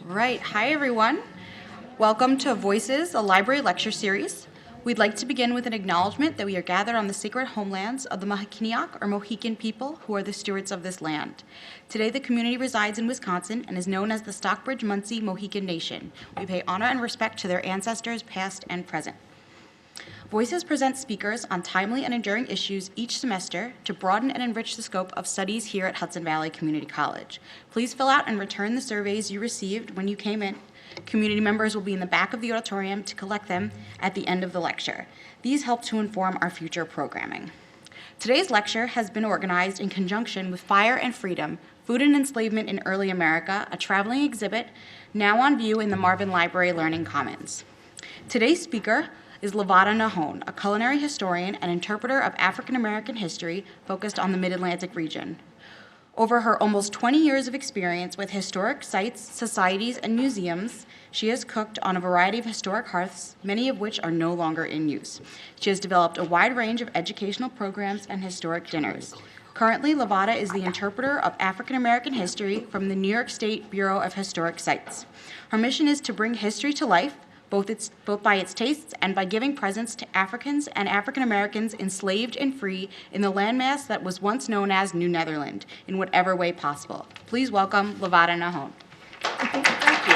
Right. Hi, everyone. Welcome to Voices, a library lecture series. We'd like to begin with an acknowledgement that we are gathered on the sacred homelands of the Mahikiniak or Mohican people who are the stewards of this land. Today, the community resides in Wisconsin and is known as the Stockbridge-Munsee Mohican Nation. We pay honor and respect to their ancestors, past and present. Voices presents speakers on timely and enduring issues each semester to broaden and enrich the scope of studies here at Hudson Valley Community College. Please fill out and return the surveys you received when you came in. Community members will be in the back of the auditorium to collect them at the end of the lecture. These help to inform our future programming. Today's lecture has been organized in conjunction with Fire and Freedom, Food and Enslavement in Early America, a traveling exhibit now on view in the Marvin Library Learning Commons. Today's speaker is Lavada Nahon, a culinary historian and interpreter of African American history focused on the Mid-Atlantic region. Over her almost 20 years of experience with historic sites, societies, and museums, she has cooked on a variety of historic hearths, many of which are no longer in use. She has developed a wide range of educational programs and historic dinners. Currently, Lavada is the interpreter of African American history from the New York State Bureau of Historic Sites. Her mission is to bring history to life, both by its tastes and by giving presence to Africans and African Americans enslaved and free in the landmass that was once known as New Netherland, in whatever way possible. Please welcome Lavada Nahon. Thank you.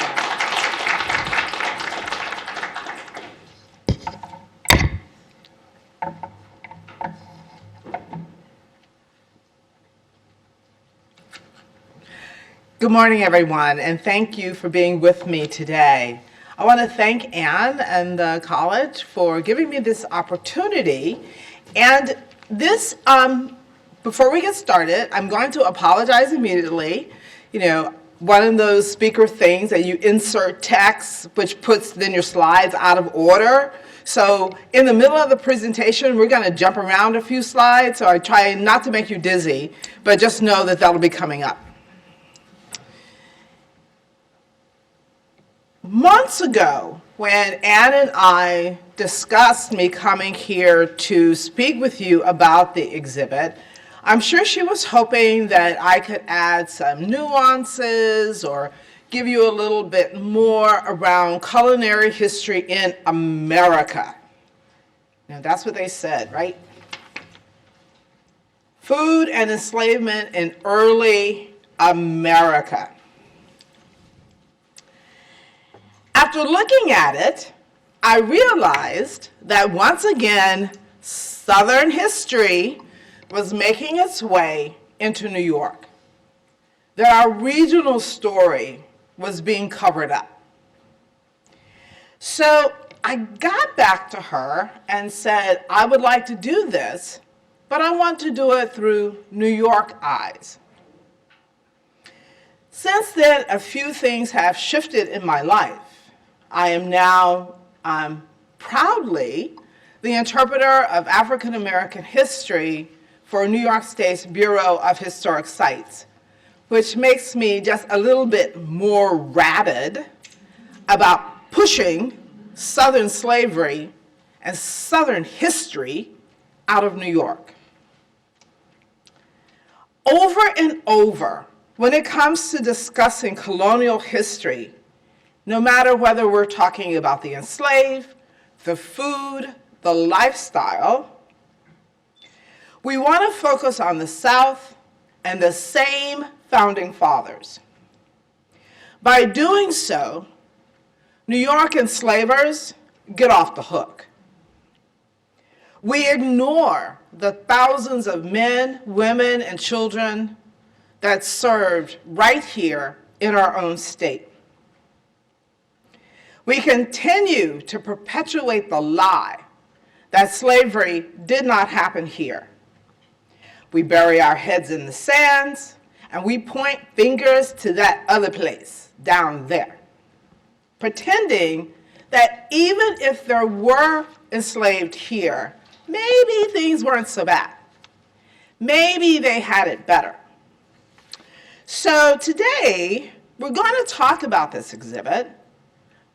Good morning, everyone, and thank you for being with me today. I want to thank Anne and the college for giving me this opportunity. And this, before we get started, I'm going to apologize immediately. You know, one of those speaker things that you insert text, which puts then your slides out of order. So in the middle of the presentation, we're going to jump around a few slides. So I try not to make you dizzy, but just know that that'll be coming up. Months ago, when Anne and I discussed me coming here to speak with you about the exhibit, I'm sure she was hoping that I could add some nuances or give you a little bit more around culinary history in America. Now, that's what they said, right? Food and enslavement in early America. After looking at it, I realized that once again, Southern history was making its way into New York. That our regional story was being covered up. So I got back to her and said, I would like to do this, but I want to do it through New York eyes. Since then, a few things have shifted in my life. I am now proudly the interpreter of African American history for New York State's Bureau of Historic Sites, which makes me just a little bit more rabid about pushing Southern slavery and Southern history out of New York. Over and over, when it comes to discussing colonial history, no matter whether we're talking about the enslaved, the food, the lifestyle, we want to focus on the South and the same founding fathers. By doing so, New York enslavers get off the hook. We ignore the thousands of men, women, and children that served right here in our own state. We continue to perpetuate the lie that slavery did not happen here. We bury our heads in the sands, and we point fingers to that other place down there, pretending that even if there were enslaved here, maybe things weren't so bad. Maybe they had it better. So today, we're going to talk about this exhibit.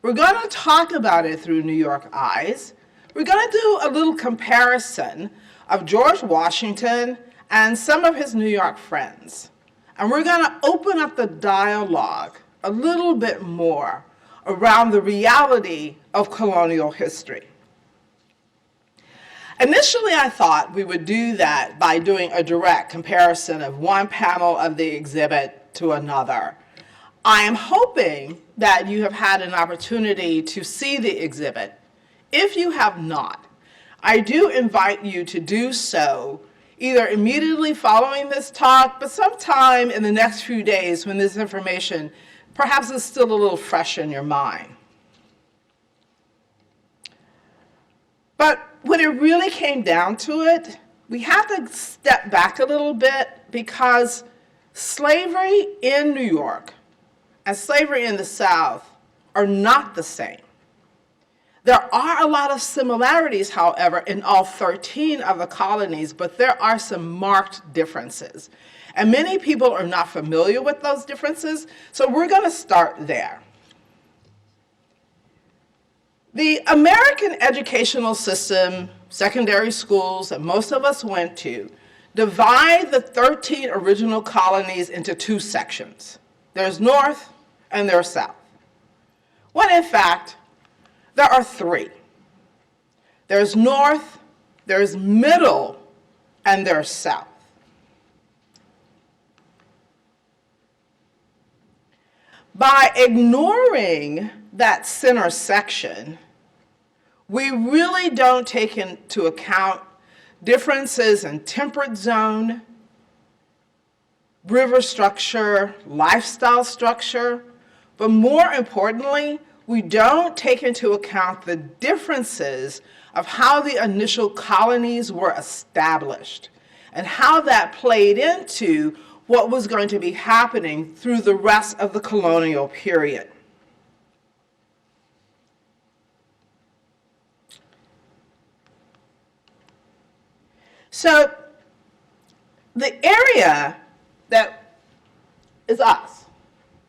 We're going to talk about it through New York eyes. We're going to do a little comparison of George Washington and some of his New York friends. And we're going to open up the dialogue a little bit more around the reality of colonial history. Initially, I thought we would do that by doing a direct comparison of one panel of the exhibit to another. I am hoping that you have had an opportunity to see the exhibit. If you have not, I do invite you to do so either immediately following this talk, but sometime in the next few days when this information perhaps is still a little fresh in your mind. But when it really came down to it, we have to step back a little bit because slavery in New York and slavery in the South are not the same. There are a lot of similarities, however, in all 13 of the colonies, but there are some marked differences. And many people are not familiar with those differences, so we're going to start there. The American educational system, secondary schools that most of us went to, divide the 13 original colonies into two sections. There's North and there's South. When in fact, there are three. There's North, there's Middle, and there's South. By ignoring that center section, we really don't take into account differences in temperate zone, river structure, lifestyle structure, but more importantly, we don't take into account the differences of how the initial colonies were established and how that played into what was going to be happening through the rest of the colonial period. So the area that is us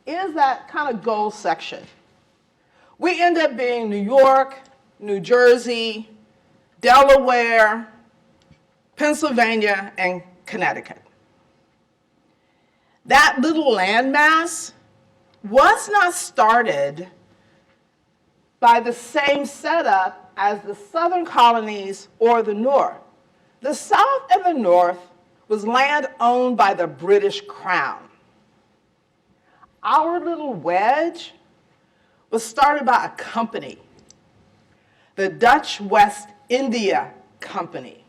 is that kind of gold section. We end up being New York, New Jersey, Delaware, Pennsylvania, and Connecticut. That little landmass was not started by the same setup as the southern colonies or the North. The South and the North was land owned by the British Crown. Our little wedge was started by a company, the Dutch West India Company.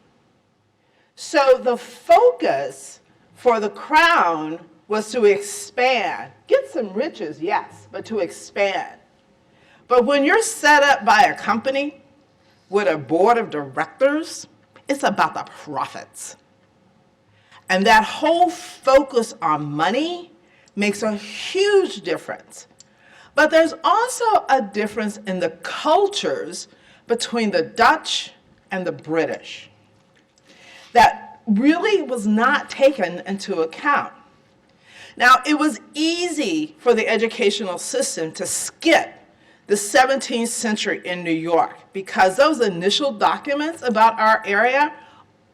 So the focus for the Crown was to expand, get some riches, yes, but to expand. But when you're set up by a company with a board of directors, it's about the profits. And that whole focus on money makes a huge difference. But there's also a difference in the cultures between the Dutch and the British that really was not taken into account. Now, it was easy for the educational system to skip the 17th century in New York because those initial documents about our area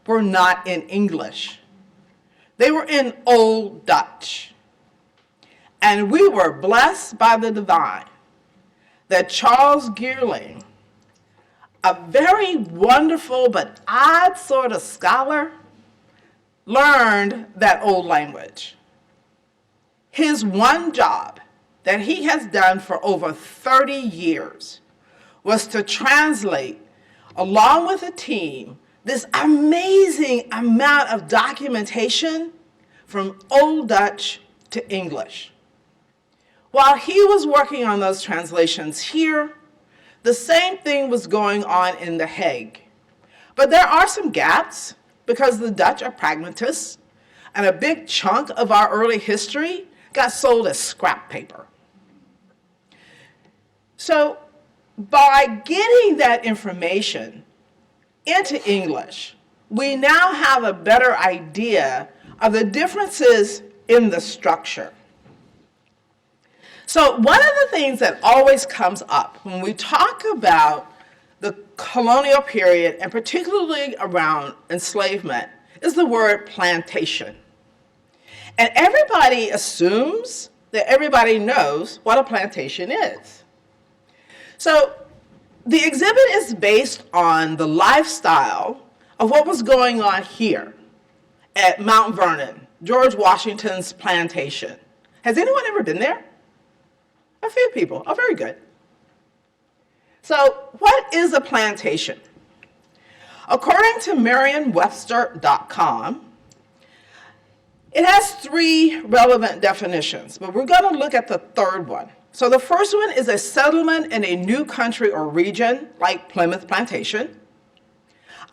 were not in English. They were in Old Dutch. And we were blessed by the divine that Charles Geerling, a very wonderful but odd sort of scholar, learned that old language. His one job that he has done for over 30 years was to translate, along with a team, this amazing amount of documentation from Old Dutch to English. While he was working on those translations here, the same thing was going on in The Hague. But there are some gaps because the Dutch are pragmatists, and a big chunk of our early history got sold as scrap paper. So by getting that information into English, we now have a better idea of the differences in the structure. So one of the things that always comes up when we talk about the colonial period, and particularly around enslavement, is the word plantation. And everybody assumes that everybody knows what a plantation is. So the exhibit is based on the lifestyle of what was going on here at Mount Vernon, George Washington's plantation. Has anyone ever been there? A few people. Oh, very good. So what is a plantation? According to Merriam-Webster.com, it has 3 relevant definitions, but we're going to look at the third one. So the first one is a settlement in a new country or region, like Plymouth Plantation,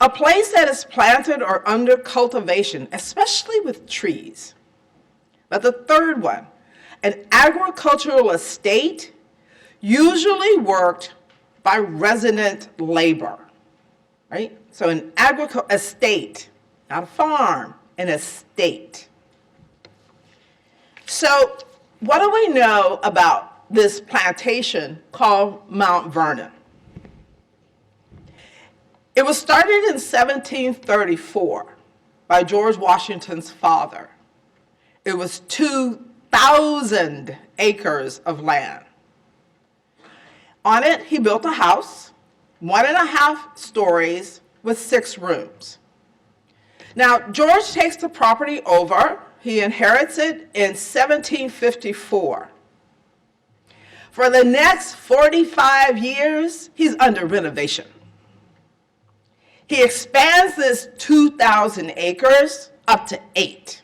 a place that is planted or under cultivation, especially with trees. But the third one, an agricultural estate, usually worked by resident labor, right? So an estate, not a farm, an estate. So what do we know about this plantation called Mount Vernon? It was started in 1734 by George Washington's father. It was 2,000 acres of land. On it, he built a house, 1.5 stories with 6 rooms. Now, George takes the property over. He inherits it in 1754. For the next 45 years, he's under renovation. He expands this 2,000 acres up to 8.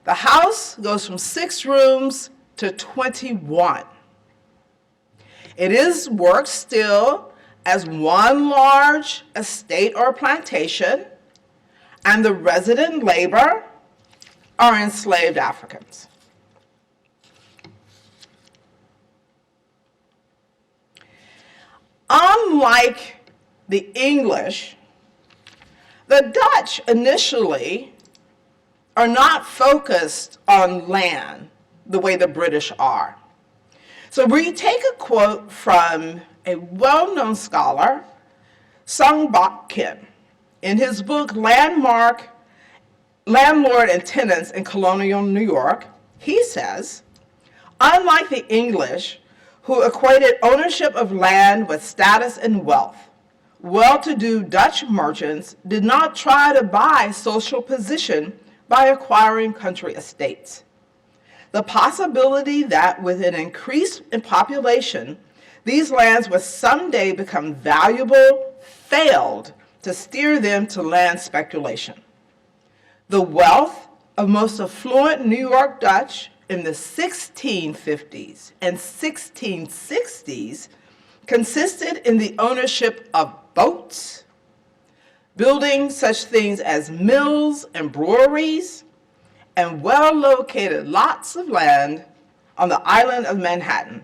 The house goes from 6 rooms to 21. It is worked still as one large estate or plantation, and the resident labor are enslaved Africans. Unlike the English, the Dutch initially are not focused on land the way the British are. So we take a quote from a well-known scholar, Sung Bok Kim, in his book Landlord and Tenants in Colonial New York. He says, unlike the English, who equated ownership of land with status and wealth, well-to-do Dutch merchants did not try to buy social position by acquiring country estates. The possibility that with an increase in population, these lands would someday become valuable failed to steer them to land speculation. The wealth of most affluent New York Dutch in the 1650s and 1660s consisted in the ownership of boats, building such things as mills and breweries, and well-located lots of land on the island of Manhattan.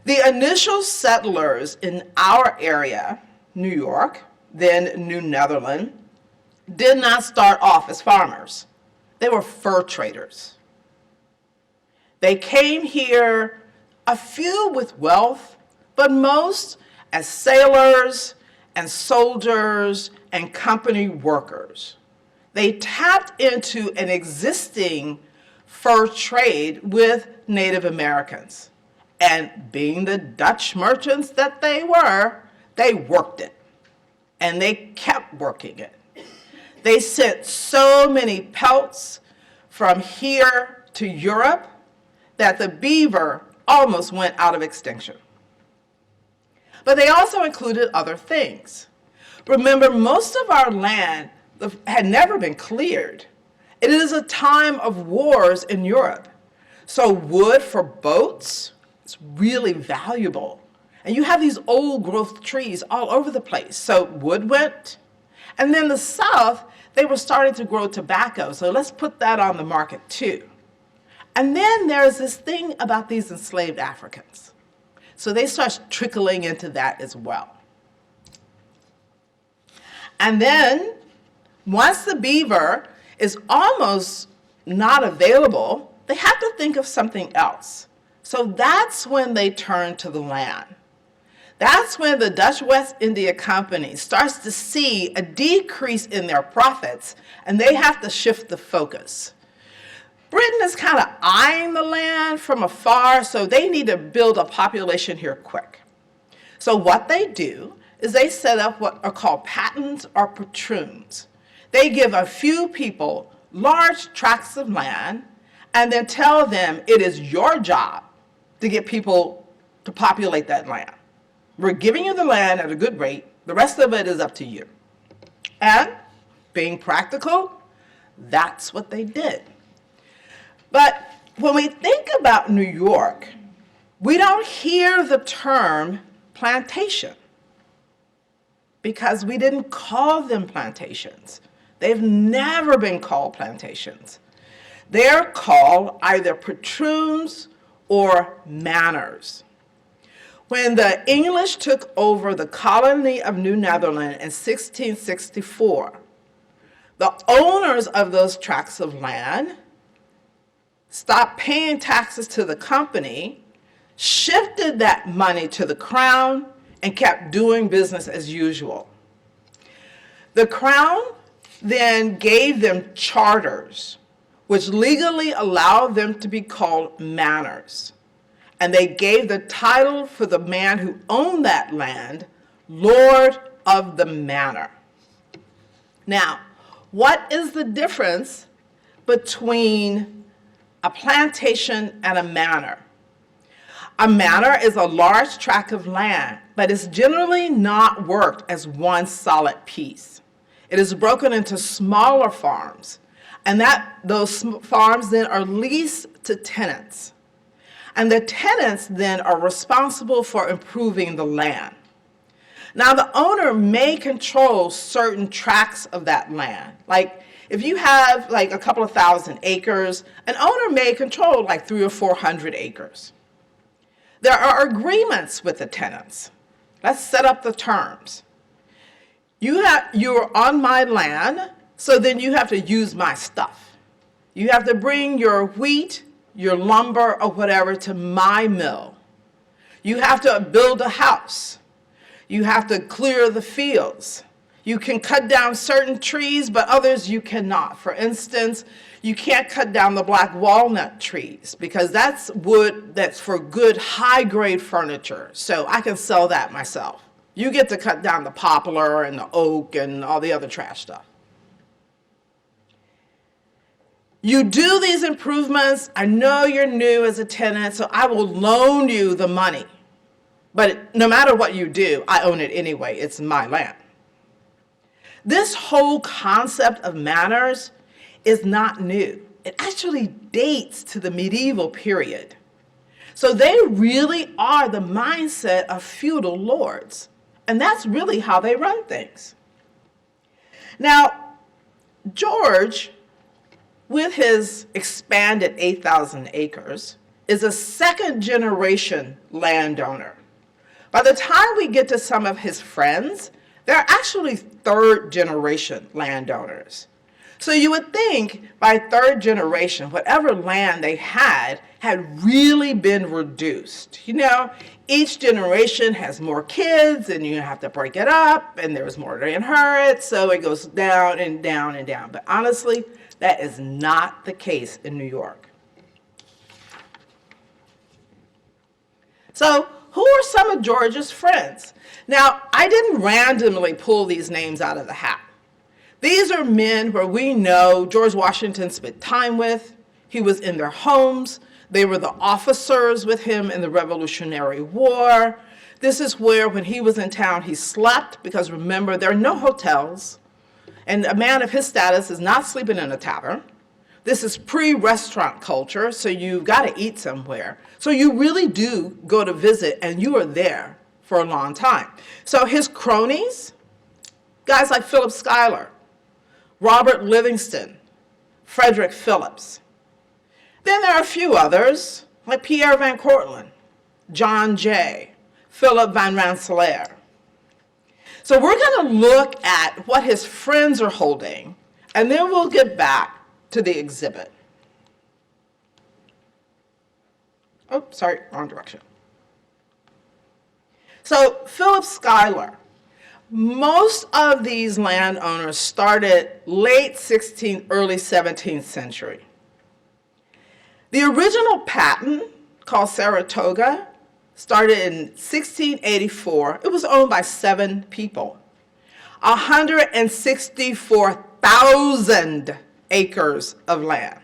The initial settlers in our area, New York, then New Netherland, did not start off as farmers. They were fur traders. They came here, a few with wealth, but most as sailors and soldiers and company workers. They tapped into an existing fur trade with Native Americans. And being the Dutch merchants that they were, they worked it. And they kept working it. They sent so many pelts from here to Europe that the beaver almost went out of extinction. But they also included other things. Remember, most of our land had never been cleared. It is a time of wars in Europe. So wood for boats is really valuable. And you have these old growth trees all over the place. So wood went. And then the South, they were starting to grow tobacco. So let's put that on the market too. And then there's this thing about these enslaved Africans. So they start trickling into that as well. And then once the beaver is almost not available, they have to think of something else. So that's when they turn to the land. That's when the Dutch West India Company starts to see a decrease in their profits, and they have to shift the focus. Britain is kind of eyeing the land from afar, so they need to build a population here quick. So what they do is they set up what are called patents or patroons. They give a few people large tracts of land and then tell them it is your job to get people to populate that land. We're giving you the land at a good rate. The rest of it is up to you. And being practical, that's what they did. But when we think about New York, we don't hear the term plantation because we didn't call them plantations. They've never been called plantations. They're called either patroons or manors. When the English took over the colony of New Netherland in 1664, the owners of those tracts of land stopped paying taxes to the company, shifted that money to the crown, and kept doing business as usual. The crown then gave them charters, which legally allowed them to be called manors. And they gave the title for the man who owned that land, Lord of the Manor. Now, what is the difference between a plantation and a manor? A manor is a large tract of land, but it's generally not worked as one solid piece. It is broken into smaller farms, and those farms then are leased to tenants. And the tenants then are responsible for improving the land. Now, the owner may control certain tracts of that land. Like, if you have like a couple of thousand acres, an owner may control like 300 or 400 acres. There are agreements with the tenants. Let's set up the terms. You're on my land, so then you have to use my stuff. You have to bring your wheat, your lumber, or whatever to my mill. You have to build a house. You have to clear the fields. You can cut down certain trees, but others you cannot. For instance, you can't cut down the black walnut trees because that's wood that's for good high-grade furniture. So I can sell that myself. You get to cut down the poplar and the oak and all the other trash stuff. You do these improvements. I know you're new as a tenant, so I will loan you the money. But no matter what you do, I own it anyway. It's my land. This whole concept of manors is not new. It actually dates to the medieval period. So they really are the mindset of feudal lords. And that's really how they run things. Now, George, with his expanded 8,000 acres, is a second-generation landowner. By the time we get to some of his friends, they're actually third-generation landowners. So you would think by third generation, whatever land they had really been reduced. You know, each generation has more kids, and you have to break it up, and there's more to inherit, so it goes down and down and down. But honestly, that is not the case in New York. So who are some of George's friends? Now, I didn't randomly pull these names out of the hat. These are men where we know George Washington spent time with. He was in their homes. They were the officers with him in the Revolutionary War. This is where, when he was in town, he slept, because remember, there are no hotels, and a man of his status is not sleeping in a tavern. This is pre-restaurant culture, so you've got to eat somewhere. So you really do go to visit, and you are there for a long time. So his cronies, guys like Philip Schuyler, Robert Livingston, Frederick Phillips. Then there are a few others, like Pierre Van Cortlandt, John Jay, Philip Van Rensselaer. So we're going to look at what his friends are holding, and then we'll get back to the exhibit. Oh, sorry, wrong direction. So Philip Schuyler. Most of these landowners started late 16th, early 17th century. The original patent, called Saratoga, started in 1684. It was owned by 7 people. 164,000 acres of land.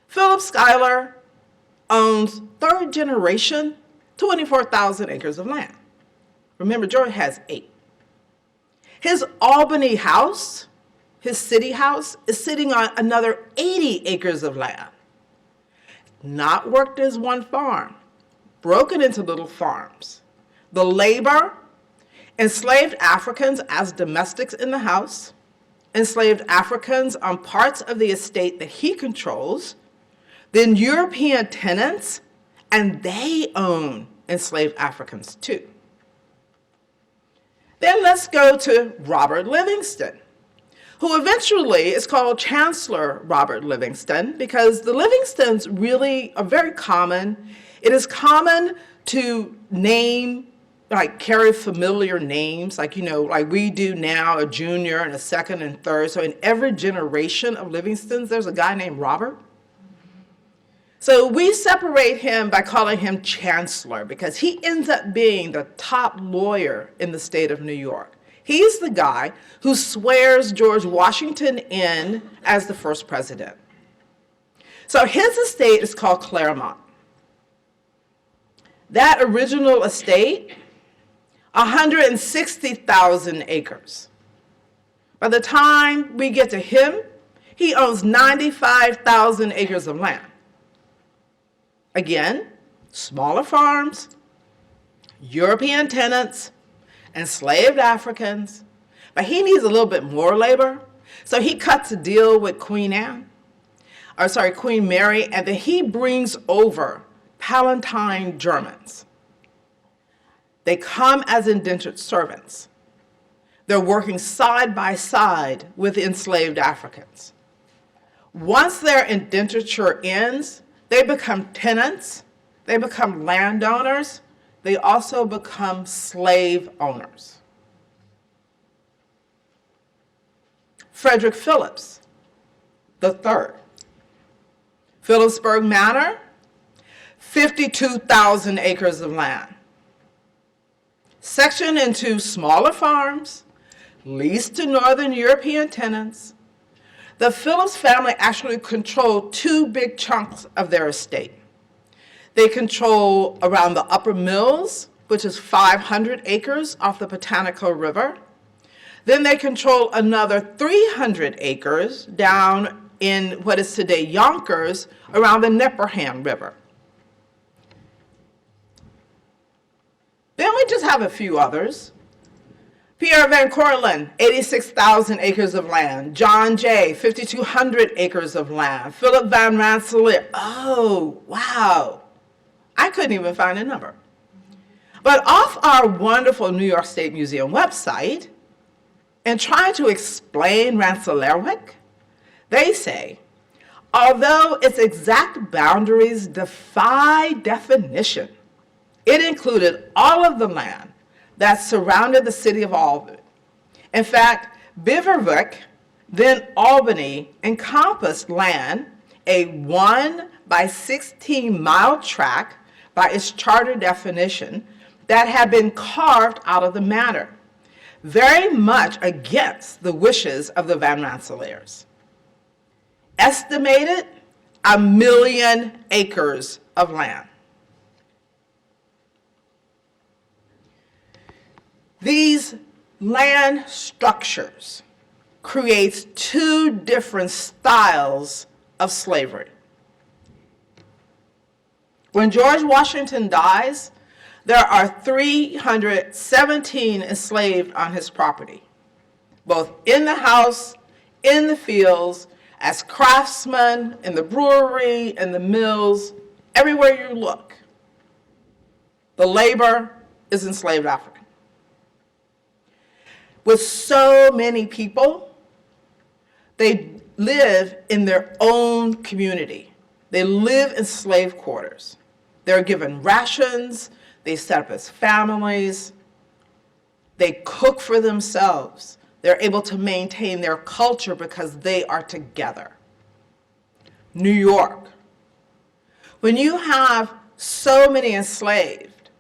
Philip Schuyler owns 3rd generation, 24,000 acres of land. Remember, George has 8. His Albany house, his city house, is sitting on another 80 acres of land. Not worked as one farm, broken into little farms. The labor, enslaved Africans as domestics in the house, enslaved Africans on parts of the estate that he controls, then European tenants, and they own enslaved Africans too. Then let's go to Robert Livingston, who eventually is called Chancellor Robert Livingston because the Livingstons really are very common. It is common to name, carry familiar names, like we do now, a junior and a second and third. So in every generation of Livingstons, there's a guy named Robert. So we separate him by calling him Chancellor because he ends up being the top lawyer in the state of New York. He's the guy who swears George Washington in as the first president. So his estate is called Claremont. That original estate, 160,000 acres. By the time we get to him, he owns 95,000 acres of land. Again, smaller farms, European tenants, enslaved Africans, but he needs a little bit more labor, so he cuts a deal with Queen Mary, and then he brings over Palatine Germans. They come as indentured servants. They're working side by side with enslaved Africans. Once their indenture ends, they become tenants, they become landowners, they also become slave owners. Frederick Phillips III. Phillipsburg Manor, 52,000 acres of land. Sectioned into smaller farms, leased to Northern European tenants. The Phillips family actually controlled 2 big chunks of their estate. They control around the Upper Mills, which is 500 acres off the Potomac River. Then they control another 300 acres down in what is today Yonkers around the Nepperhan River. Then we just have a few others. Pierre Van Cortlandt, 86,000 acres of land. John Jay, 5,200 acres of land. Philip Van Rensselaer, oh, wow. I couldn't even find a number. But off our wonderful New York State Museum website, and trying to explain Rensselaerwick, they say, although its exact boundaries defy definition, it included all of the land that surrounded the city of Albany. In fact, Beaverwick, then Albany, encompassed land, a 1 by 16 mile tract by its charter definition, that had been carved out of the manor, very much against the wishes of the Van Rensselaers. Estimated 1 million acres of land. These land structures creates 2 different styles of slavery. When George Washington dies, there are 317 enslaved on his property, both in the house, in the fields, as craftsmen, in the brewery, in the mills, everywhere you look. The labor is enslaved African. With so many people, they live in their own community. They live in slave quarters. They're given rations. They set up as families. They cook for themselves. They're able to maintain their culture because they are together. New York, When you have so many enslaved,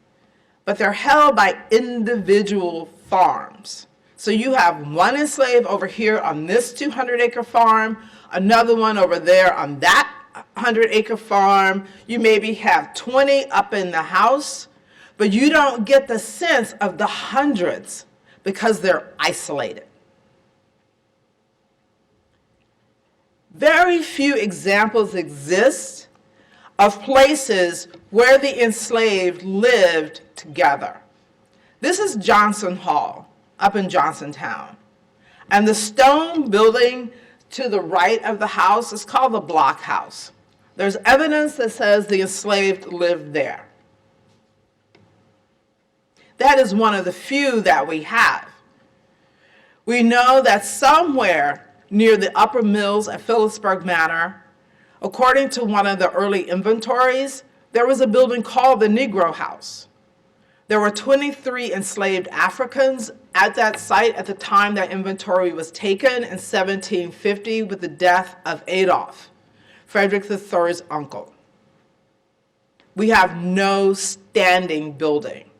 but they're held by individual farms. So you have one enslaved over here on this 200-acre farm, another one over there on that 100-acre farm. You maybe have 20 up in the house, but you don't get the sense of the hundreds because they're isolated. Very few examples exist of places where the enslaved lived together. This is Johnson Hall up in Johnsontown. And the stone building to the right of the house is called the block house. There's evidence that says the enslaved lived there. That is one of the few that we have. We know that somewhere near the upper mills at Phillipsburg Manor, according to one of the early inventories, there was a building called the Negro House. There were 23 enslaved Africans at that site at the time that inventory was taken in 1750 with the death of Adolph, Frederick III's uncle. We have no standing building.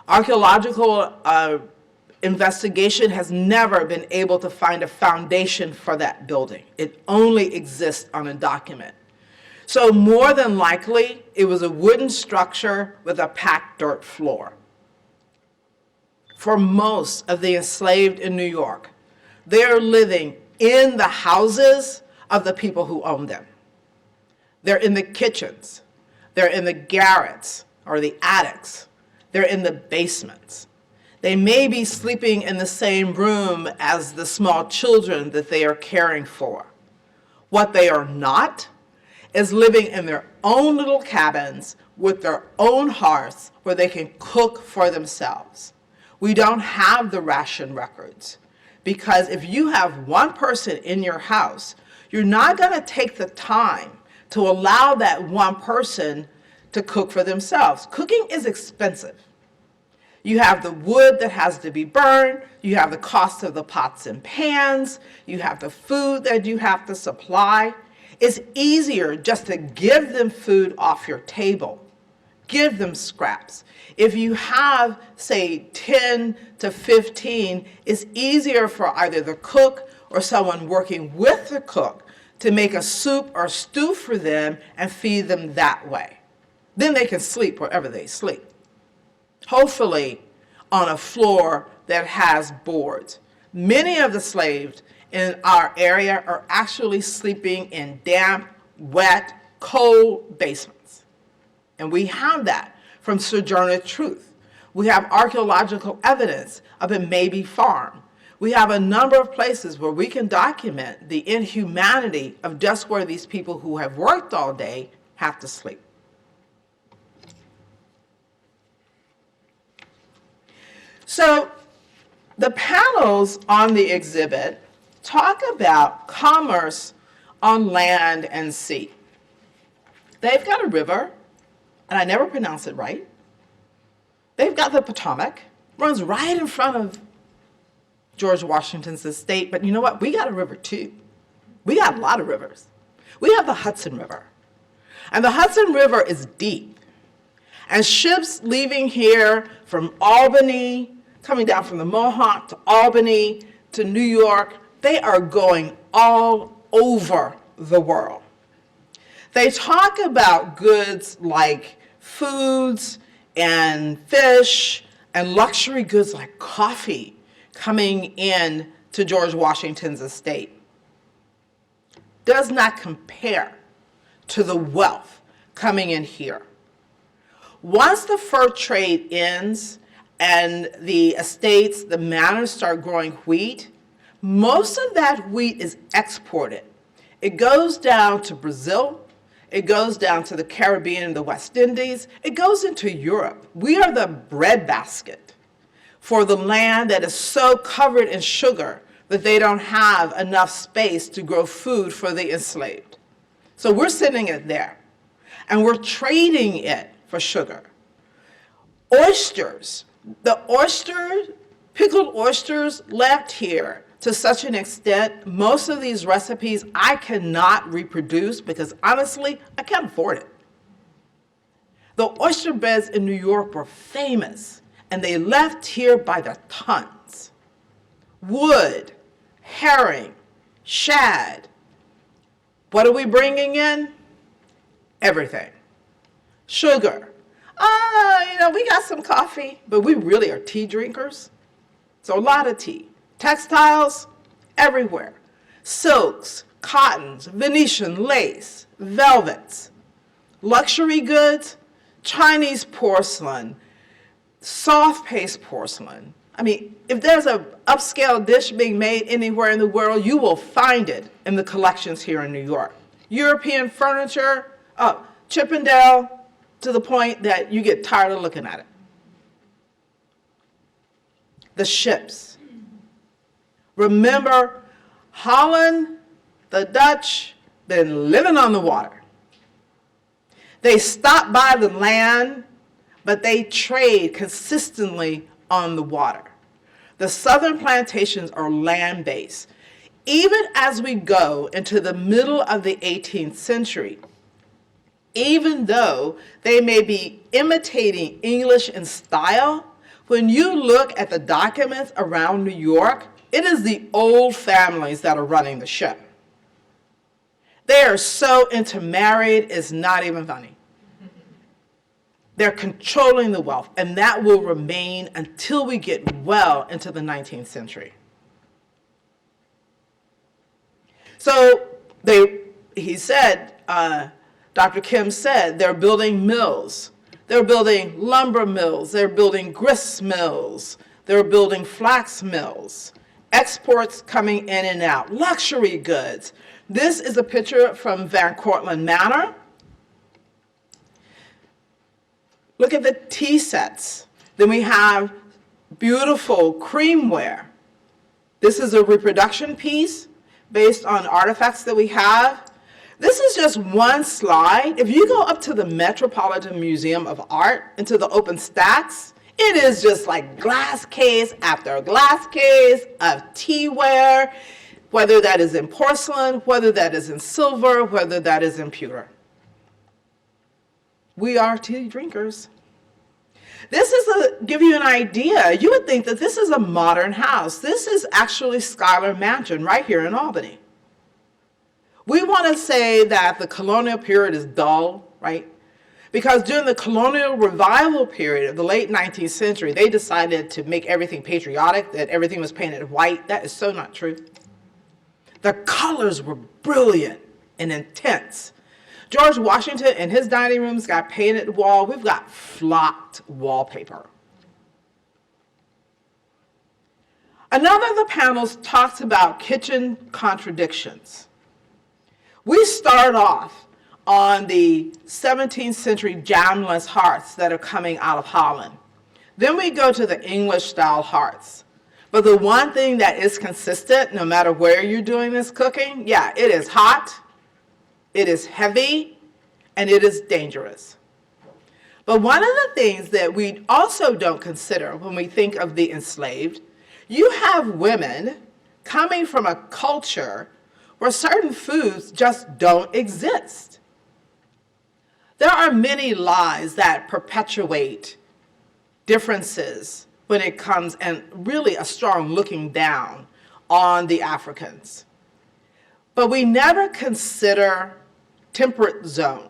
Archaeological investigation has never been able to find a foundation for that building. It only exists on a document. So more than likely, it was a wooden structure with a packed dirt floor. For most of the enslaved in New York, they're living in the houses of the people who own them. They're in the kitchens. They're in the garrets or the attics. They're in the basements. They may be sleeping in the same room as the small children that they are caring for. What they are not is living in their own little cabins with their own hearths where they can cook for themselves. We don't have the ration records because if you have one person in your house, you're not going to take the time to allow that one person to cook for themselves. Cooking is expensive. You have the wood that has to be burned, you have the cost of the pots and pans, you have the food that you have to supply. It's easier just to give them food off your table. Give them scraps. If you have, say, 10 to 15, it's easier for either the cook or someone working with the cook to make a soup or stew for them and feed them that way. Then they can sleep wherever they sleep. Hopefully on a floor that has boards. Many of the slaves in our area are actually sleeping in damp, wet, cold basements. And we have that from Sojourner Truth. We have archaeological evidence of a Maybe farm. We have a number of places where we can document the inhumanity of just where these people who have worked all day have to sleep. So the panels on the exhibit talk about commerce on land and sea. They've got a river, and I never pronounce it right. They've got the Potomac, runs right in front of George Washington's estate, but you know what? We got a river too. We got a lot of rivers. We have the Hudson River, and the Hudson River is deep. And ships leaving here from Albany, coming down from the Mohawk to Albany to New York, they are going all over the world. They talk about goods like foods and fish and luxury goods like coffee coming in to George Washington's estate. Does not compare to the wealth coming in here. Once the fur trade ends and the estates, the manors start growing wheat, most of that wheat is exported. It goes down to Brazil, it goes down to the Caribbean and the West Indies, it goes into Europe. We are the breadbasket for the land that is so covered in sugar that they don't have enough space to grow food for the enslaved. So we're sending it there, and we're trading it for sugar. Oysters, pickled oysters left here to such an extent, most of these recipes I cannot reproduce because honestly, I can't afford it. The oyster beds in New York were famous, and they left here by the tons. Wood, herring, shad. What are we bringing in? Everything. Sugar. We got some coffee, but we really are tea drinkers. So a lot of tea. Textiles, everywhere. Silks, cottons, Venetian lace, velvets. Luxury goods, Chinese porcelain, soft paste porcelain. If there's an upscale dish being made anywhere in the world, you will find it in the collections here in New York. European furniture, Chippendale, to the point that you get tired of looking at it. The ships. Remember, Holland, the Dutch, been living on the water. They stop by the land, but they trade consistently on the water. The southern plantations are land-based. Even as we go into the middle of the 18th century, even though they may be imitating English in style, when you look at the documents around New York, it is the old families that are running the ship. They are so intermarried, it's not even funny. They're controlling the wealth, and that will remain until we get well into the 19th century. So Dr. Kim said, they're building mills. They're building lumber mills. They're building grist mills. They're building flax mills. Exports coming in and out. Luxury goods. This is a picture from Van Cortlandt Manor. Look at the tea sets. Then we have beautiful creamware. This is a reproduction piece based on artifacts that we have. This is just one slide. If you go up to the Metropolitan Museum of Art, into the open stacks, it is just like glass case after glass case of teaware, whether that is in porcelain, whether that is in silver, whether that is in pewter. We are tea drinkers. This is to give you an idea. You would think that this is a modern house. This is actually Schuyler Mansion right here in Albany. We want to say that the colonial period is dull, right? Because during the colonial revival period of the late 19th century, they decided to make everything patriotic, that everything was painted white. That is so not true. The colors were brilliant and intense. George Washington and his dining rooms got painted wall. We've got flocked wallpaper. Another of the panels talks about kitchen contradictions. We start off on the 17th century jamless hearths that are coming out of Holland. Then we go to the English style hearths. But the one thing that is consistent, no matter where you're doing this cooking, it is hot, it is heavy, and it is dangerous. But one of the things that we also don't consider when we think of the enslaved, you have women coming from a culture where certain foods just don't exist. There are many lies that perpetuate differences when it comes, and really a strong looking down on the Africans. But we never consider temperate zone.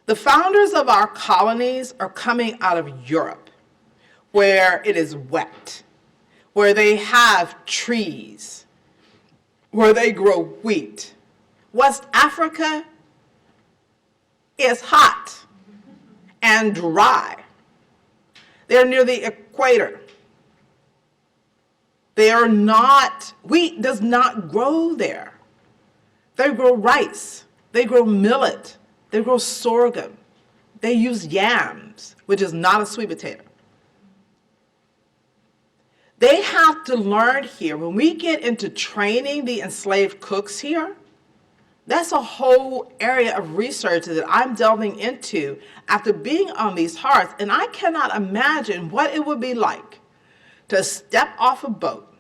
The founders of our colonies are coming out of Europe, where it is wet, where they have trees, where they grow wheat. West Africa is hot and dry. They're near the equator. Wheat does not grow there. They grow rice, they grow millet, they grow sorghum. They use yams, which is not a sweet potato. They have to learn here, when we get into training the enslaved cooks here, that's a whole area of research that I'm delving into after being on these hearths, and I cannot imagine what it would be like to step off a boat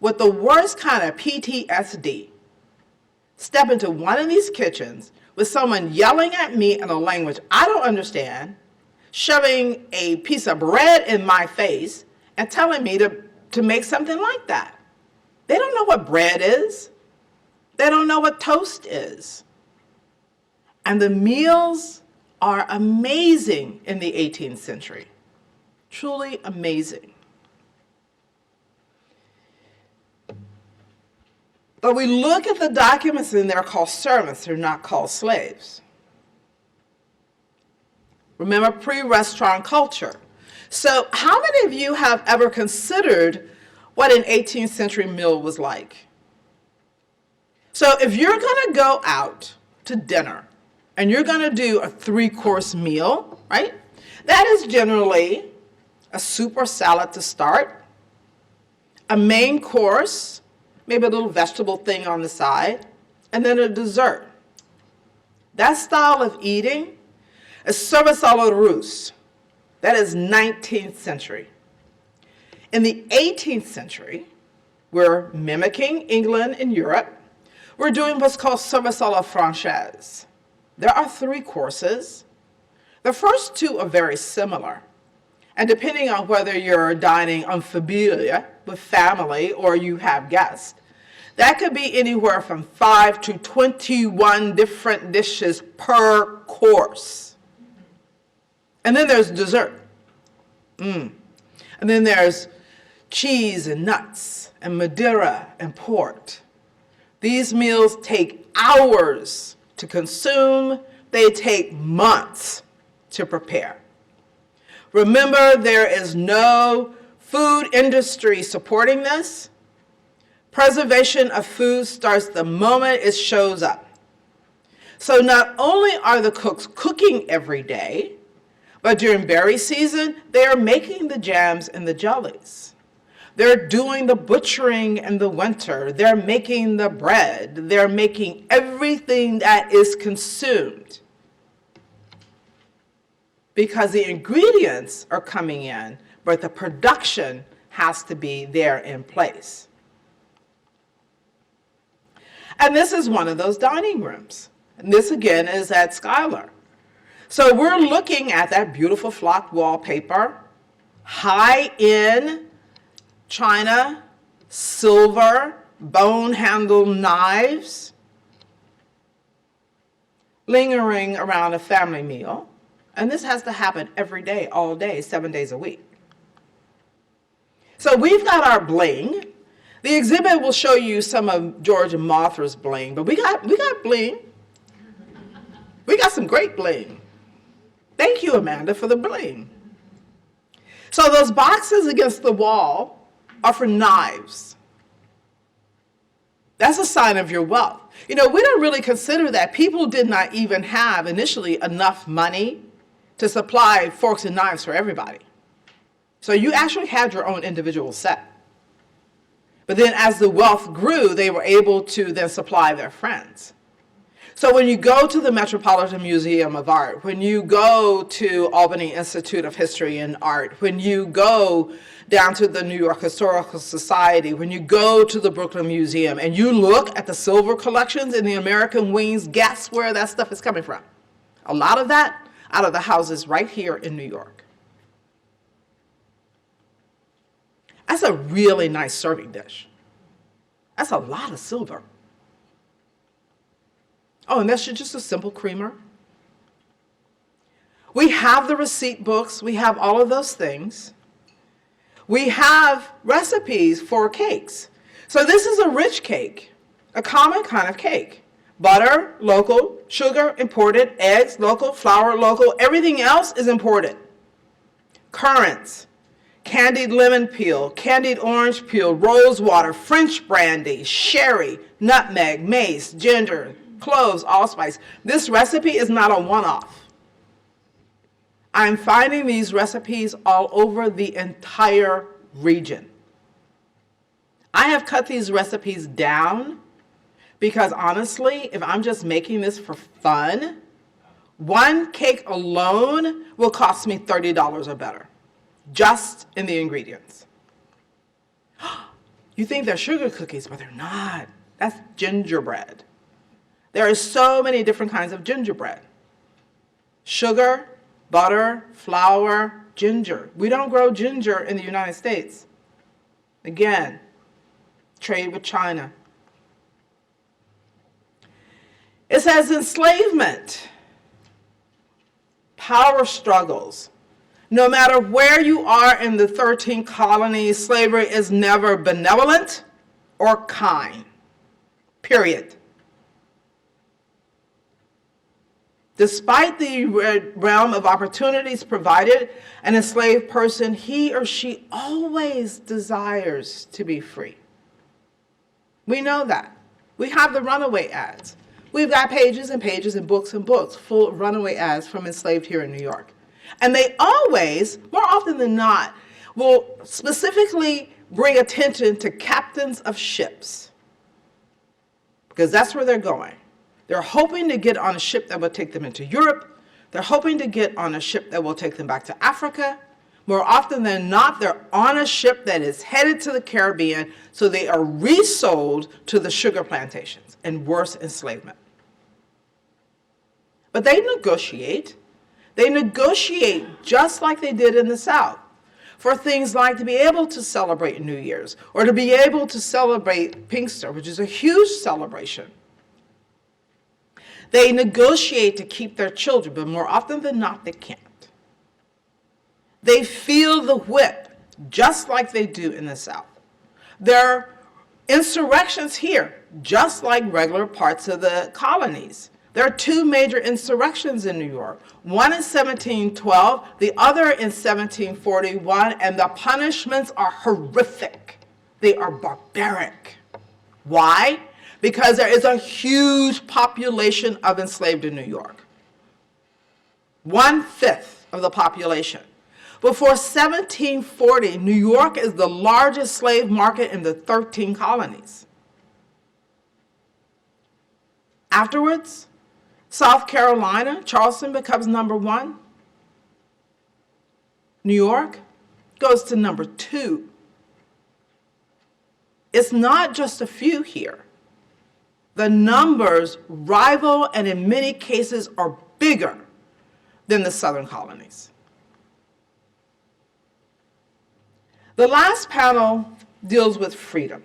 with the worst kind of PTSD, step into one of these kitchens with someone yelling at me in a language I don't understand, shoving a piece of bread in my face, and telling me to make something like that. They don't know what bread is. They don't know what toast is. And the meals are amazing in the 18th century. Truly amazing. But we look at the documents and they're called servants, they're not called slaves. Remember, pre-restaurant culture. So how many of you have ever considered what an 18th century meal was like? So if you're going to go out to dinner and you're going to do a 3-course meal, right? That is generally a soup or salad to start, a main course, maybe a little vegetable thing on the side, and then a dessert. That style of eating is service à la Russe. That is 19th century. In the 18th century, we're mimicking England and Europe. We're doing what's called service à la Française. There are 3 courses. The first 2 are very similar. And depending on whether you're dining en famille, with family, or you have guests, that could be anywhere from 5 to 21 different dishes per course. And then there's dessert. And then there's cheese and nuts and Madeira and port. These meals take hours to consume. They take months to prepare. Remember, there is no food industry supporting this. Preservation of food starts the moment it shows up. So not only are the cooks cooking every day, but during berry season, they are making the jams and the jellies. They're doing the butchering in the winter. They're making the bread. They're making everything that is consumed, because the ingredients are coming in, but the production has to be there in place. And this is one of those dining rooms. And this again is at Schuyler. So we're looking at that beautiful flocked wallpaper, high-end china, silver, bone-handled knives, lingering around a family meal. And this has to happen every day, all day, 7 days a week. So we've got our bling. The exhibit will show you some of George Martha's bling, but we got bling. We got some great bling. Thank you, Amanda, for the bling. So those boxes against the wall are for knives. That's a sign of your wealth. You know, we don't really consider that. People did not even have initially enough money to supply forks and knives for everybody. So you actually had your own individual set. But then as the wealth grew, they were able to then supply their friends. So when you go to the Metropolitan Museum of Art, when you go to Albany Institute of History and Art, when you go down to the New York Historical Society, when you go to the Brooklyn Museum and you look at the silver collections in the American wings, guess where that stuff is coming from? A lot of that out of the houses right here in New York. That's a really nice serving dish. That's a lot of silver. Oh, and that's just a simple creamer. We have the receipt books. We have all of those things. We have recipes for cakes. So this is a rich cake, a common kind of cake. Butter, local, sugar, imported, eggs, local, flour, local, everything else is imported. Currants, candied lemon peel, candied orange peel, rose water, French brandy, sherry, nutmeg, mace, ginger, cloves, allspice. This recipe is not a one-off. I'm finding these recipes all over the entire region. I have cut these recipes down because honestly, if I'm just making this for fun, one cake alone will cost me $30 or better, just in the ingredients. You think they're sugar cookies, but they're not. That's gingerbread. There are so many different kinds of gingerbread. Sugar, butter, flour, ginger. We don't grow ginger in the United States. Again, trade with China. It says enslavement, power struggles. No matter where you are in the 13 colonies, slavery is never benevolent or kind, period. Despite the realm of opportunities provided, an enslaved person, he or she always desires to be free. We know that. We have the runaway ads. We've got pages and pages and books full of runaway ads from enslaved here in New York. And they always, more often than not, will specifically bring attention to captains of ships, because that's where they're going. They're hoping to get on a ship that will take them into Europe. They're hoping to get on a ship that will take them back to Africa. More often than not, they're on a ship that is headed to the Caribbean, so they are resold to the sugar plantations and worse, enslavement. But they negotiate. They negotiate just like they did in the South for things like to be able to celebrate New Year's or to be able to celebrate Pinkster, which is a huge celebration. They negotiate to keep their children, but more often than not, they can't. They feel the whip just like they do in the South. There are insurrections here, just like regular parts of the colonies. There are two major insurrections in New York, one in 1712, the other in 1741, and the punishments are horrific. They are barbaric. Why? Because there is a huge population of enslaved in New York. 1/5 of the population. Before 1740, New York is the largest slave market in the 13 colonies. Afterwards, South Carolina, Charleston becomes number 1. New York goes to number 2. It's not just a few here. The numbers rival and in many cases are bigger than the southern colonies. The last panel deals with freedom.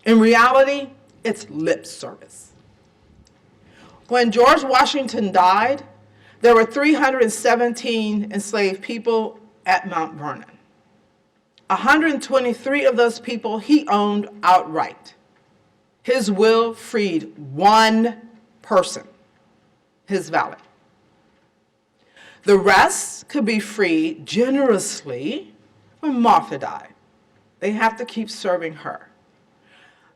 In reality, it's lip service. When George Washington died, there were 317 enslaved people at Mount Vernon. 123 of those people he owned outright. His will freed one person, his valet. The rest could be freed generously when Martha died. They have to keep serving her.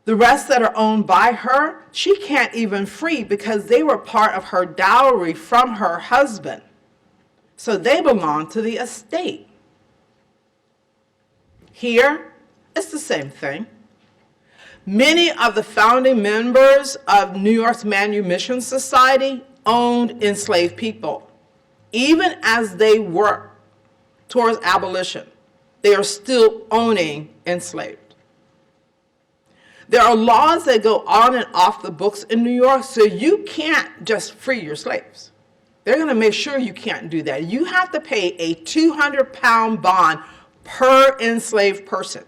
The rest that are owned by her, she can't even free because they were part of her dowry from her husband. So they belong to the estate. Here, it's the same thing. Many of the founding members of New York's Manumission Society owned enslaved people. Even as they work towards abolition, they are still owning enslaved. There are laws that go on and off the books in New York, so you can't just free your slaves. They're going to make sure you can't do that. You have to pay a 200-pound bond per enslaved person.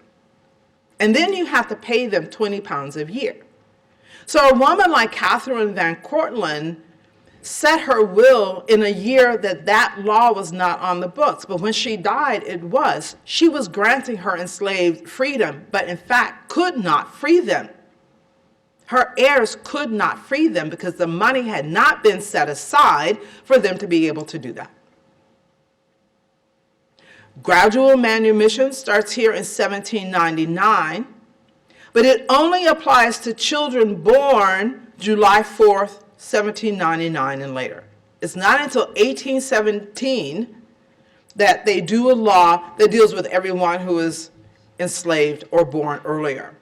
And then you have to pay them 20 pounds a year. So a woman like Catherine Van Cortlandt set her will in a year that that law was not on the books. But when she died, it was. She was granting her enslaved freedom, but in fact could not free them. Her heirs could not free them because the money had not been set aside for them to be able to do that. Gradual manumission starts here in 1799, but it only applies to children born July 4th, 1799 and later. It's not until 1817 that they do a law that deals with everyone who is enslaved or born earlier.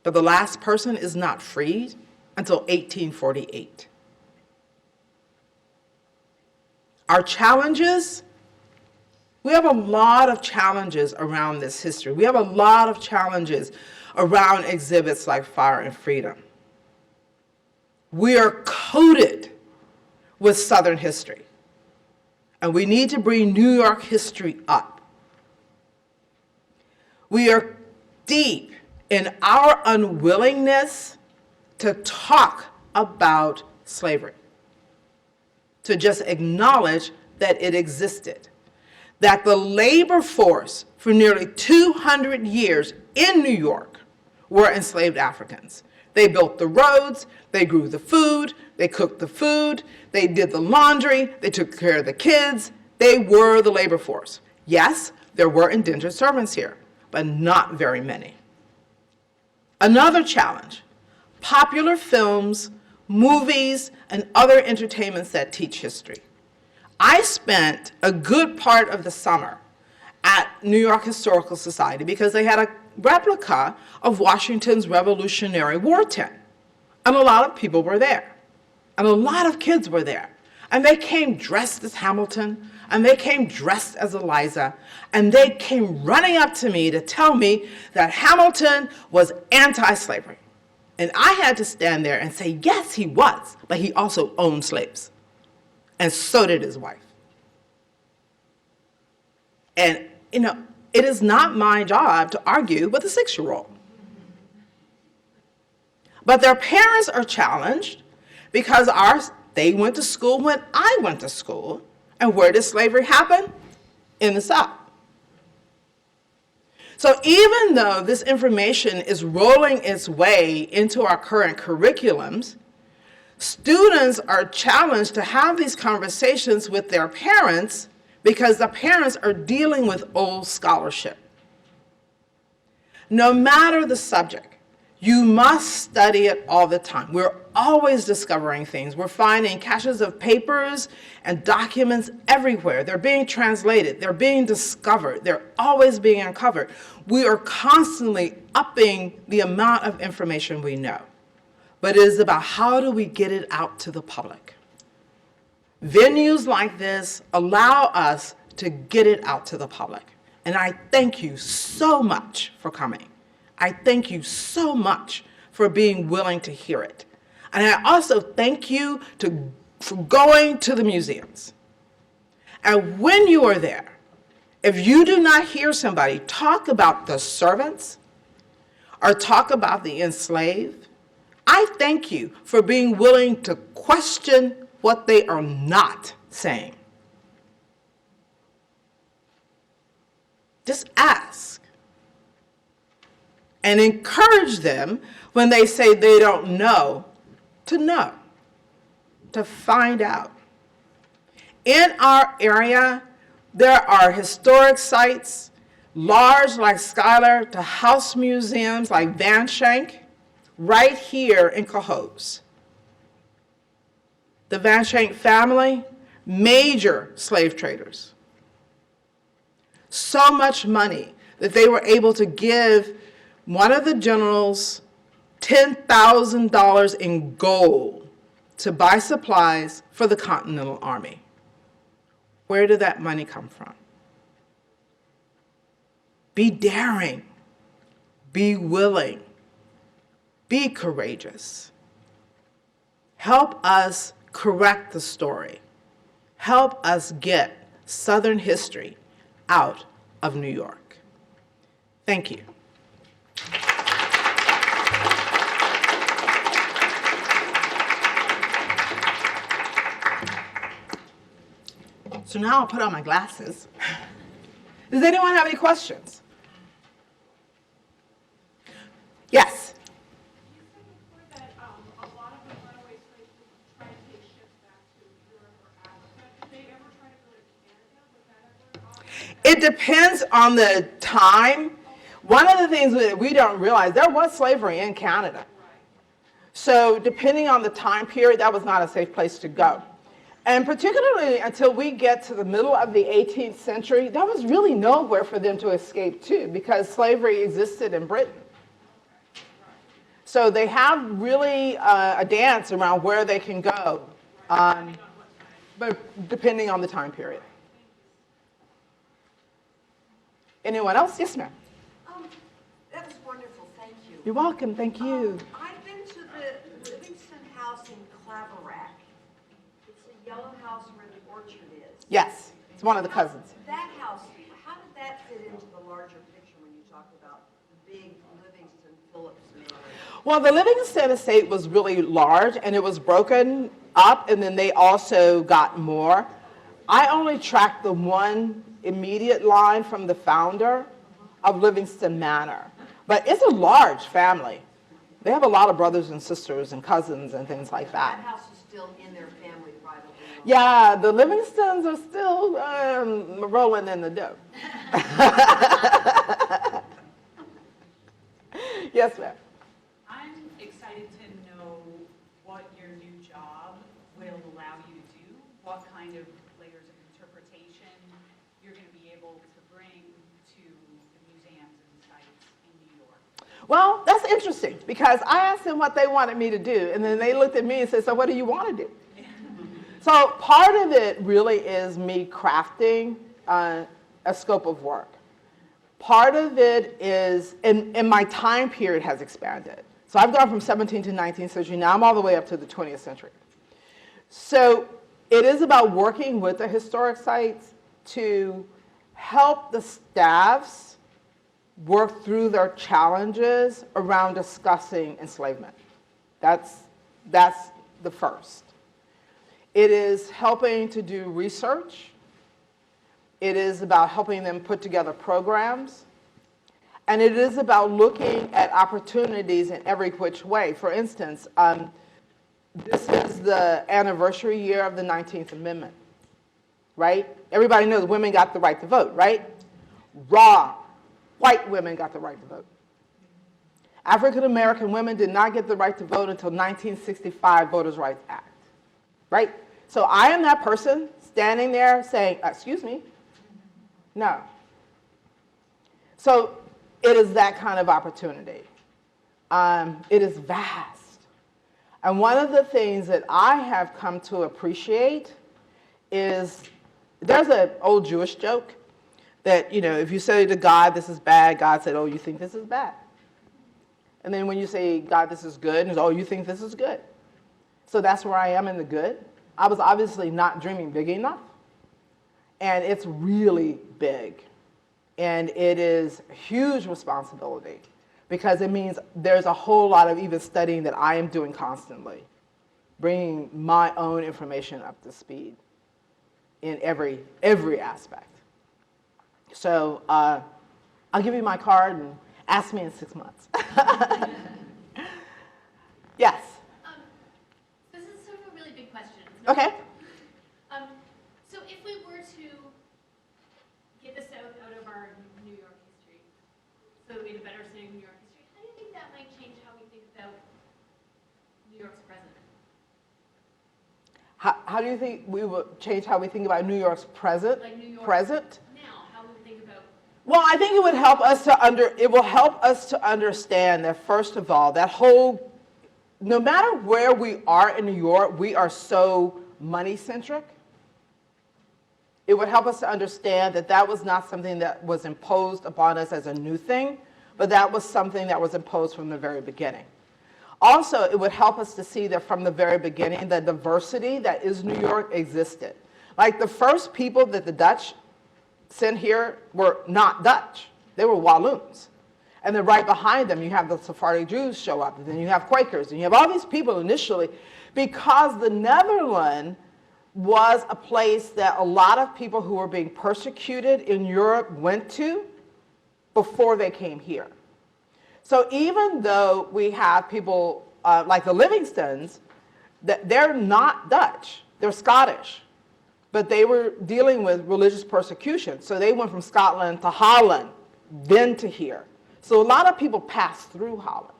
But the last person is not freed until 1848. Our challenges, we have a lot of challenges around this history. We have a lot of challenges around exhibits like Fire and Freedom. We are coated with Southern history, and we need to bring New York history up. We are deep in our unwillingness to talk about slavery, to just acknowledge that it existed, that the labor force for nearly 200 years in New York were enslaved Africans. They built the roads, they grew the food, they cooked the food, they did the laundry, they took care of the kids. They were the labor force. Yes, there were indentured servants here, but not very many. Another challenge, popular films, movies, and other entertainments that teach history. I spent a good part of the summer at New York Historical Society because they had a replica of Washington's Revolutionary War tent. And a lot of people were there. And a lot of kids were there. And they came dressed as Hamilton, and they came dressed as Eliza, and they came running up to me to tell me that Hamilton was anti-slavery. And I had to stand there and say, yes, he was, but he also owned slaves. And so did his wife. And, you know, it is not my job to argue with a 6-year-old. But their parents are challenged because they went to school when I went to school. And where did slavery happen? In the South. So even though this information is rolling its way into our current curriculums, students are challenged to have these conversations with their parents because the parents are dealing with old scholarship. No matter the subject, you must study it all the time. We're always discovering things. We're finding caches of papers and documents everywhere. They're being translated. They're being discovered. They're always being uncovered. We are constantly upping the amount of information we know. But it is about how do we get it out to the public. Venues like this allow us to get it out to the public. And I thank you so much for coming. I thank you so much for being willing to hear it. And I also thank you for going to the museums. And when you are there, if you do not hear somebody talk about the servants or talk about the enslaved, I thank you for being willing to question what they are not saying. Just ask. And encourage them when they say they don't know, to find out. In our area, there are historic sites, large like Schuyler, to house museums like Van Shank, right here in Cohoes. The Van Shank family, major slave traders. So much money that they were able to give one of the generals $10,000 in gold to buy supplies for the Continental Army. Where did that money come from? Be daring. Be willing. Be courageous. Help us correct the story. Help us get Southern history out of New York. Thank you. So now I'll put on my glasses. Does anyone have any questions? Yes? You said before that a lot of the runaway slaves would try to take ships back to Europe or Africa. Did they ever try to go to Canada? Was that ever option? It depends on the time. One of the things that we don't realize, there was slavery in Canada. So depending on the time period, that was not a safe place to go. And particularly until we get to the middle of the 18th century, there was really nowhere for them to escape to because slavery existed in Britain. So they have really a dance around where they can go, but depending on the time period. Anyone else? Yes, ma'am. That was wonderful, thank you. You're welcome, thank you. I've been to the Livingston House in Claverack. It's a yellow house where the orchard is. Yes, it's one of the cousins. That house, how did that fit into the larger picture when you talk about the big Livingston Phillips Manor? Well, the Livingston estate was really large, and it was broken up, and then they also got more. I only tracked the one immediate line from the founder of Livingston Manor. But it's a large family. They have a lot of brothers and sisters and cousins and things like That that. house is still in their family privately owned. Yeah, the Livingstons are still rolling in the dough. Yes, ma'am. I'm excited to know what your new job will allow you to do, what kind of layers of interpretation you're going to be able to bring to the museums and sites in New York. Well, that's interesting because I asked them what they wanted me to do, and then they looked at me and said, so what do you want to do? So part of it really is me crafting a scope of work. Part of it is, and my time period has expanded. So I've gone from 17th to 19th century, now I'm all the way up to the 20th century. So it is about working with the historic sites to help the staffs work through their challenges around discussing enslavement. That's the first. It is helping to do research. It is about helping them put together programs. And it is about looking at opportunities in every which way. For instance, this is the anniversary year of the 19th Amendment, right? Everybody knows women got the right to vote, right? Wrong. White women got the right to vote. African American women did not get the right to vote until 1965 Voters' Rights Act, right? So I am that person standing there saying, excuse me, no. So it is that kind of opportunity. It is vast. And one of the things that I have come to appreciate is, there's an old Jewish joke that, you know, if you say to God, this is bad, God said, oh, you think this is bad. And then when you say, God, this is good, and oh, you think this is good. So that's where I am in the good. I was obviously not dreaming big enough. And it's really big. And it is a huge responsibility because it means there's a whole lot of even studying that I am doing constantly, bringing my own information up to speed in every aspect. So I'll give you my card and ask me in 6 months. Yes? This is sort of a really big question. Okay. So if we were to get the South out of our New York history, so we had a better understanding of New York history, how do you think that might change how we think about New York's present? How do you think we will change how we think about New York's present? Like New York Present? now, how we would think about. Well, I think it would help us to understand that, first of all, that whole, no matter where we are in New York, we are so money-centric. It would help us to understand that that was not something that was imposed upon us as a new thing, but that was something that was imposed from the very beginning. Also, it would help us to see that from the very beginning, the diversity that is New York existed. Like the first people that the Dutch sent here were not Dutch. They were Walloons. And then right behind them, you have the Sephardic Jews show up, and then you have Quakers, and you have all these people initially, because the Netherlands was a place that a lot of people who were being persecuted in Europe went to before they came here. So even though we have people like the Livingstons, they're not Dutch, they're Scottish. But they were dealing with religious persecution. So they went from Scotland to Holland, then to here. So a lot of people passed through Holland.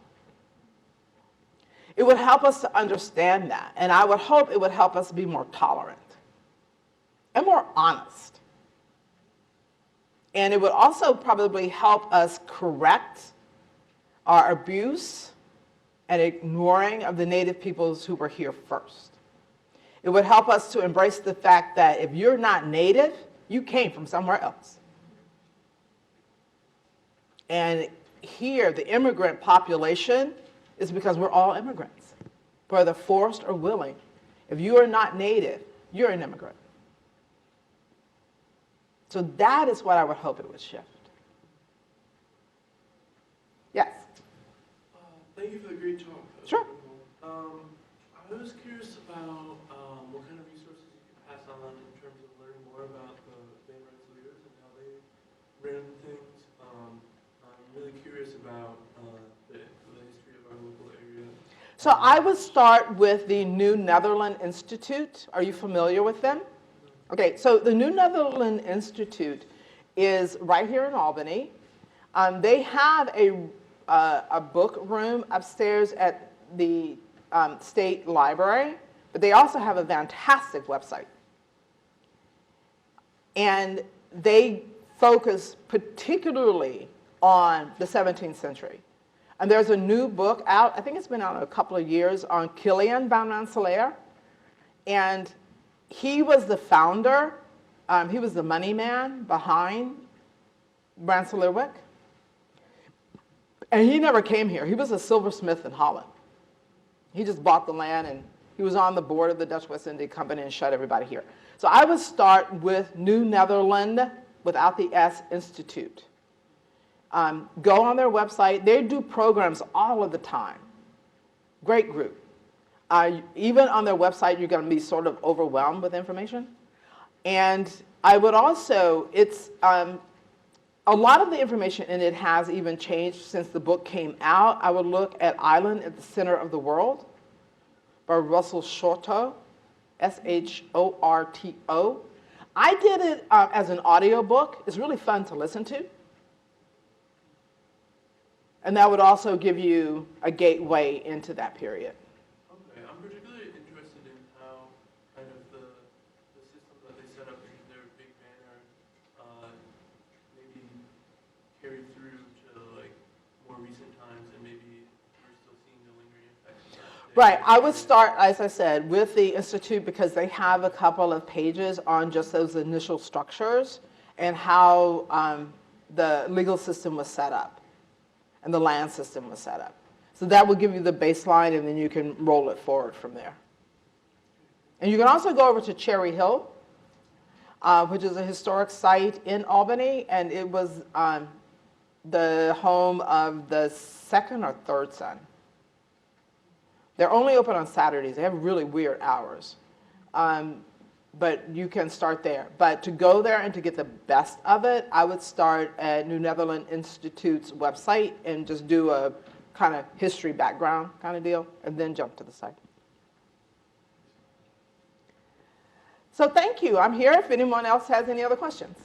It would help us to understand that. And I would hope it would help us be more tolerant and more honest. And it would also probably help us correct our abuse and ignoring of the native peoples who were here first. It would help us to embrace the fact that if you're not native, you came from somewhere else. And here, the immigrant population, is because we're all immigrants, whether forced or willing. If you are not native, you're an immigrant. So that is what I would hope it would shift. Yes? Thank you for the great talk. Sure. I was curious about what kind of resources you could pass on in terms of learning more about the land rights leaders and how they ran things. I'm really curious about the history of our local area. So I would start with the New Netherland Institute. Are you familiar with them? Okay, so the New Netherland Institute is right here in Albany. They have a book room upstairs at the State Library, but they also have a fantastic website. And they focus particularly on the 17th century. And there's a new book out, I think it's been out a couple of years, on Kilian van Rensselaer. And he was the founder, he was the money man behind Rensselaerwyck. And he never came here. He was a silversmith in Holland. He just bought the land, and he was on the board of the Dutch West India Company and shut everybody here. So I would start with New Netherland, without the S, Institute. Go on their website. They do programs all of the time. Great group. Even on their website, you're going to be sort of overwhelmed with information. And I would also, a lot of the information in it has even changed since the book came out. I would look at Island at the Center of the World by Russell Shorto, S-H-O-R-T-O. I did it as an audiobook. It's really fun to listen to. And that would also give you a gateway into that period. Okay, I'm particularly interested in how kind of the system that they set up in their big banner maybe carried through to like more recent times, and maybe we're still seeing the lingering effects of that. Right, I would start, as I said, with the Institute because they have a couple of pages on just those initial structures and how the legal system was set up and the land system was set up. So that will give you the baseline, and then you can roll it forward from there. And you can also go over to Cherry Hill, which is a historic site in Albany, and it was the home of the second or third son. They're only open on Saturdays. They have really weird hours. But you can start there. But to go there and to get the best of it, I would start at New Netherland Institute's website and just do a kind of history background kind of deal, and then jump to the site. So thank you. I'm here if anyone else has any other questions.